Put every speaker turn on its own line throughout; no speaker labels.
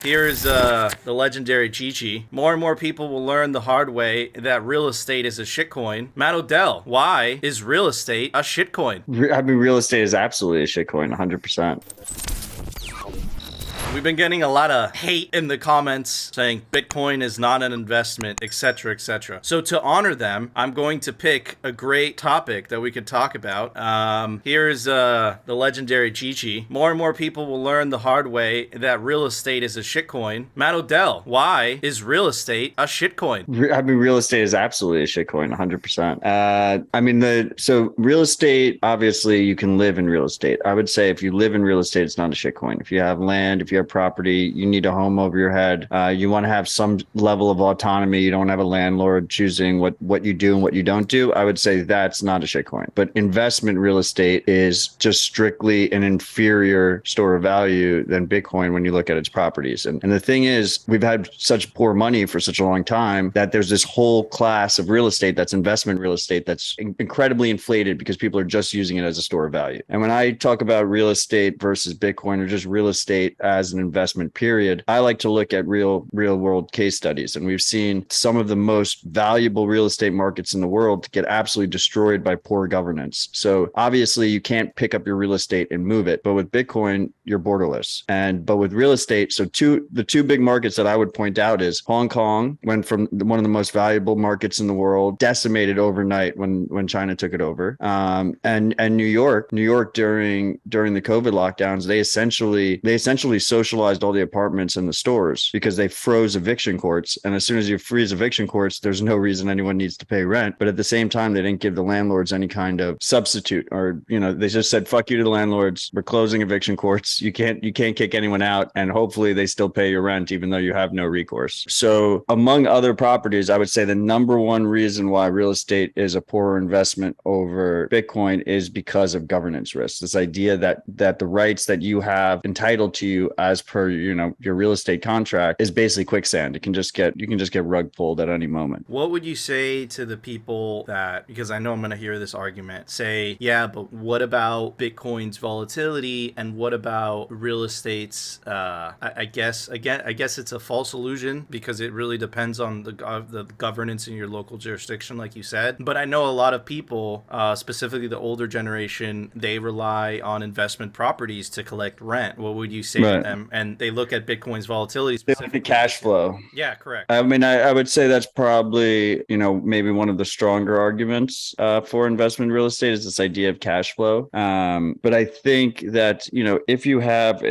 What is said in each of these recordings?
Here's the legendary Chi. More and more people will learn the hard way that real estate is a shitcoin. Matt Odell, why is real estate a shitcoin?
I mean, real estate is absolutely a shitcoin, 100%.
We've been getting a lot of hate in the comments saying Bitcoin is not an investment, etc., etc. So to honor them, I'm going to pick a great topic that we could talk about. Here's the legendary Chi. More and more people will learn the hard way that real estate is a shitcoin. Matt Odell, why is real estate a shitcoin?
I mean, real estate is absolutely a shitcoin, 100%. So real estate, obviously, you can live in real estate. I would say if you live in real estate, it's not a shitcoin. If you have land, if you have property, you need a home over your head. You want to have some level of autonomy. You don't have a landlord choosing what you do and what you don't do. I would say that's not a shitcoin. But investment real estate is just strictly an inferior store of value than Bitcoin when you look at its properties. And the thing is, we've had such poor money for such a long time that there's this whole class of real estate that's investment real estate that's incredibly inflated because people are just using it as a store of value. And when I talk about real estate versus Bitcoin or just real estate as an investment period, I like to look at real world case studies. And we've seen some of the most valuable real estate markets in the world get absolutely destroyed by poor governance. So obviously you can't pick up your real estate and move it. But with Bitcoin, you're borderless. But with real estate, the two big markets that I would point out is Hong Kong went from one of the most valuable markets in the world, decimated overnight when China took it over. And New York during the COVID lockdowns, they essentially socialized all the apartments and the stores because they froze eviction courts. And as soon as you freeze eviction courts, there's no reason anyone needs to pay rent. But at the same time, they didn't give the landlords any kind of substitute, or they just said, fuck you to the landlords. We're closing eviction courts. You can't kick anyone out. And hopefully they still pay your rent, even though you have no recourse. So among other properties, I would say the number one reason why real estate is a poorer investment over Bitcoin is because of governance risks. This idea that the rights that you have entitled to you as per your real estate contract is basically quicksand. You can just get rug pulled at any moment.
What would you say to the people that, because I know I'm going to hear this argument, say, yeah, but what about Bitcoin's volatility and what about real estate's I guess it's a false illusion because it really depends on the governance in your local jurisdiction, like you said. But I know a lot of people, specifically the older generation, they rely on investment properties to collect rent. What would you say to them? And they look at Bitcoin's volatility specifically.
The cash flow.
Yeah, correct.
I mean, I would say that's probably, maybe one of the stronger arguments for investment real estate is this idea of cash flow. But I think that, if you have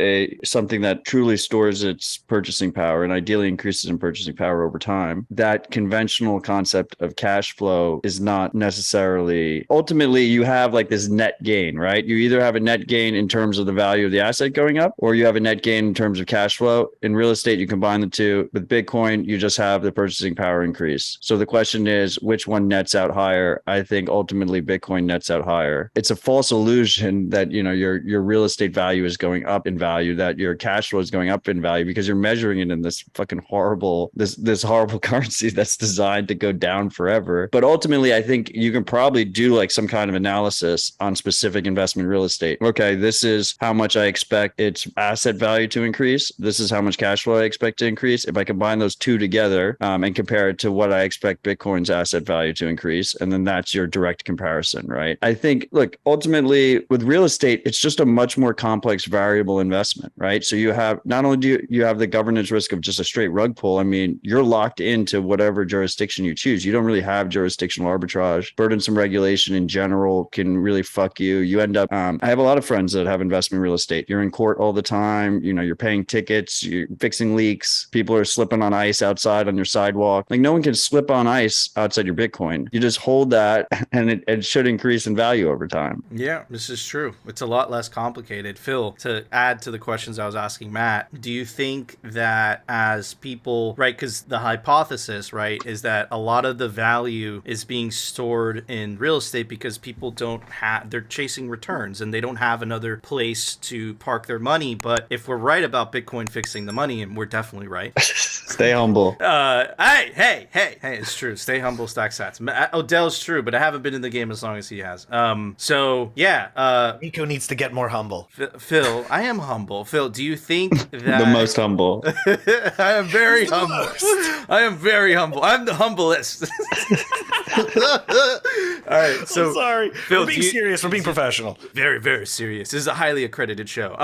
something that truly stores its purchasing power and ideally increases in purchasing power over time, that conventional concept of cash flow is not necessarily, ultimately you have like this net gain, right? You either have a net gain in terms of the value of the asset going up, or you have a net gain in terms of cash flow. In real estate, you combine the two. With Bitcoin, you just have the purchasing power increase. So the question is, which one nets out higher? I think ultimately Bitcoin nets out higher. It's a false illusion that, your real estate value is going up in value, that your cash flow is going up in value because you're measuring it in this fucking horrible, this horrible currency that's designed to go down forever. But ultimately, I think you can probably do like some kind of analysis on specific investment real estate. Okay, this is how much I expect its asset value to increase. This is how much cash flow I expect to increase. If I combine those two together and compare it to what I expect Bitcoin's asset value to increase, and then that's your direct comparison, right? I think, look, ultimately with real estate, it's just a much more complex variable investment, right? So you have, not only do you have the governance risk of just a straight rug pull, I mean, you're locked into whatever jurisdiction you choose. You don't really have jurisdictional arbitrage. Burdensome regulation in general can really fuck you. You end up, I have a lot of friends that have investment real estate. You're in court all the time. You're paying tickets, you're fixing leaks. People are slipping on ice outside on your sidewalk. Like no one can slip on ice outside your Bitcoin. You just hold that and it should increase in value over time.
Yeah, this is true. It's a lot less complicated. Phil, to add to the questions I was asking Matt, do you think that as people, right, because the hypothesis, right, is that a lot of the value is being stored in real estate because people they're chasing returns and they don't have another place to park their money. But if we're right about Bitcoin fixing the money, and we're definitely right.
Stay humble.
Hey, it's true. Stay humble, stack sats. Odell's true, but I haven't been in the game as long as he has. So yeah.
Nico needs to get more humble.
Phil, I am humble. Phil, do you think that
The most humble.
I am very humble. I am very humble. I'm the humblest. All right, so
I'm sorry.
Phil,
we're being serious. We're being professional.
Very, very serious. This is a highly accredited show.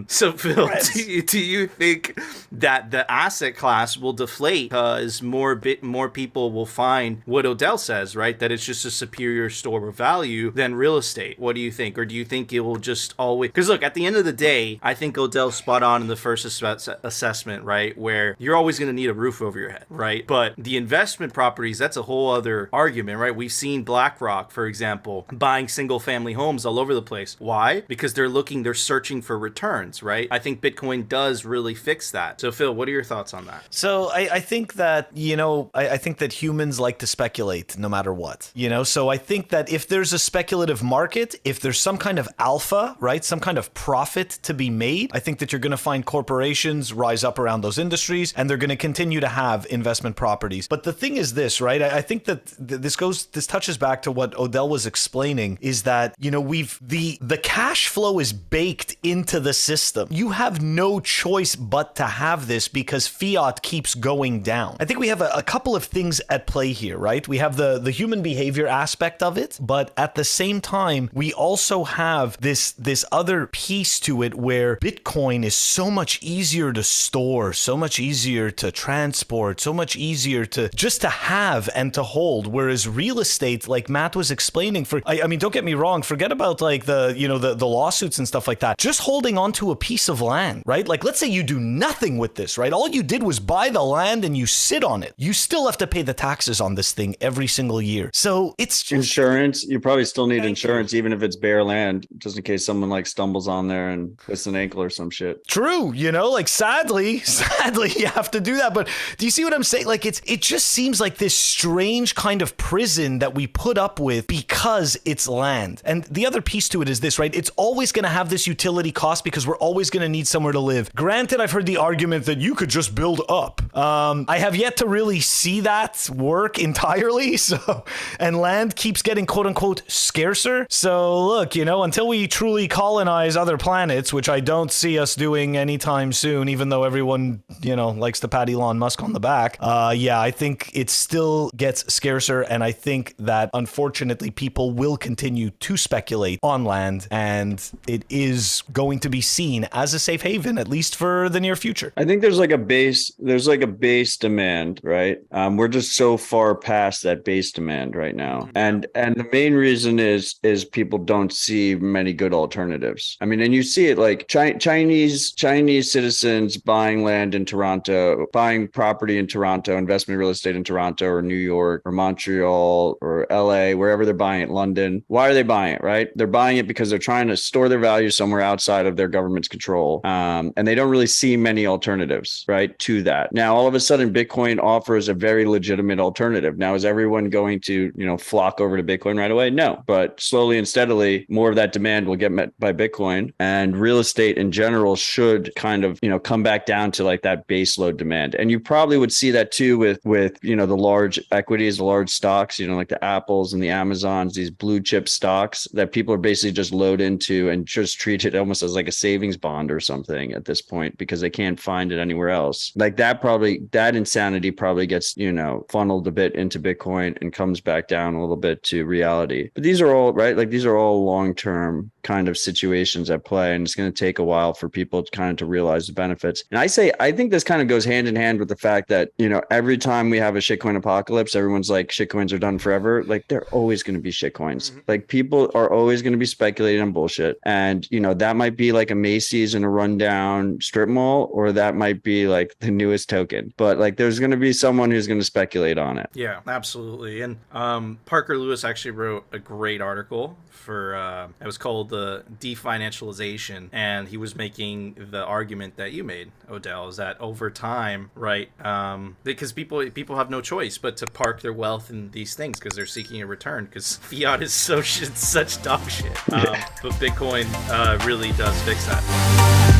So Phil, do you think that the asset class will deflate because more people will find what Odell says, right? That it's just a superior store of value than real estate. What do you think? Or do you think it will just always... Because look, at the end of the day, I think Odell's spot on in the first assessment, right? Where you're always going to need a roof over your head, right? But the investment properties, that's a whole other argument, right? We've seen BlackRock, for example, buying single family homes all over the place. Why? Because they're searching for returns, right? I think Bitcoin does really fix that. So Phil, what are your thoughts on that?
So I think that, I think that humans like to speculate no matter what, so I think that if there's a speculative market, if there's some kind of alpha, right, some kind of profit to be made, I think that you're going to find corporations rise up around those industries and they're going to continue to have investment properties. But the thing is this, right? I think that this touches back to what Odell was explaining, is that, the cash flow is baked into the system. You have no choice but to have this because fiat keeps going down. I think we have a couple of things at play here, right? We have the human behavior aspect of it, but at the same time, we also have this other piece to it where Bitcoin is so much easier to store, so much easier to transport, so much easier to just to have and to hold. Whereas real estate, like Matt was explaining, I mean, don't get me wrong, forget about like the lawsuits and stuff like that. Just holding onto a piece of land, right? Like, let's say you do nothing with this, right? All you did was buy the land and you sit on it. You still have to pay the taxes on this thing every single year. So it's just
insurance. You probably still need insurance, even if it's bare land, just in case someone like stumbles on there and twists an ankle or some shit.
True. Like sadly, you have to do that. But do you see what I'm saying? Like it just seems like this strange kind of prison that we put up with because it's land. And the other piece to it is this, right? It's always going to have this utility cost because we're always going to need somewhere to live. Granted, I've heard the argument that you could just build up. I have yet to really see that work entirely. So, and land keeps getting quote unquote scarcer. So look, until we truly colonize other planets, which I don't see us doing anytime soon, even though everyone, likes to pat Elon Musk on the back. I think it still gets scarcer. And I think that unfortunately people will continue to speculate on land, and it is going to be seen as a safe haven, at least for the near future.
I think there's like a base demand, right? We're just so far past that base demand right now. And the main reason is people don't see many good alternatives. I mean, and you see it like Chinese citizens buying land in Toronto, buying property in Toronto, investment real estate in Toronto or New York or Montreal or LA, wherever they're buying it, London. Why are they buying it, right? They're buying it because they're trying to store their value somewhere outside of their government's control. And they don't really see many alternatives, right, to that. Now, all of a sudden, Bitcoin offers a very legitimate alternative. Now, is everyone going to, flock over to Bitcoin right away? No, but slowly and steadily, more of that demand will get met by Bitcoin, and real estate in general should kind of, come back down to like that base load demand. And you probably would see that too with the large equities, the large stocks, like the Apples and the Amazons, these blue chip stocks that people are basically just load into and just treat it almost as like a savings bond or something at this point because they can't find it anywhere else. Like that insanity probably gets, funneled a bit into Bitcoin and comes back down a little bit to reality. But these are all, right? Like these are all long-term kind of situations at play, and it's going to take a while for people to kind of to realize the benefits. And I think this kind of goes hand in hand with the fact that, every time we have a shitcoin apocalypse, everyone's like, shitcoins are done forever. Like they're always going to be shitcoins. Mm-hmm. Like people are always going to be speculating on bullshit. And, that might be like a Macy's in a rundown strip mall, or that might be like the newest token. But like there's going to be someone who's going to speculate on it.
Yeah, absolutely. And Parker Lewis actually wrote a great article for, it was called the Definancialization. And he was making the argument that you made, Odell, is that over time, right, because people have no choice but to park their wealth in these things because they're seeking a return, because fiat is such dog shit. But Bitcoin really does fix that.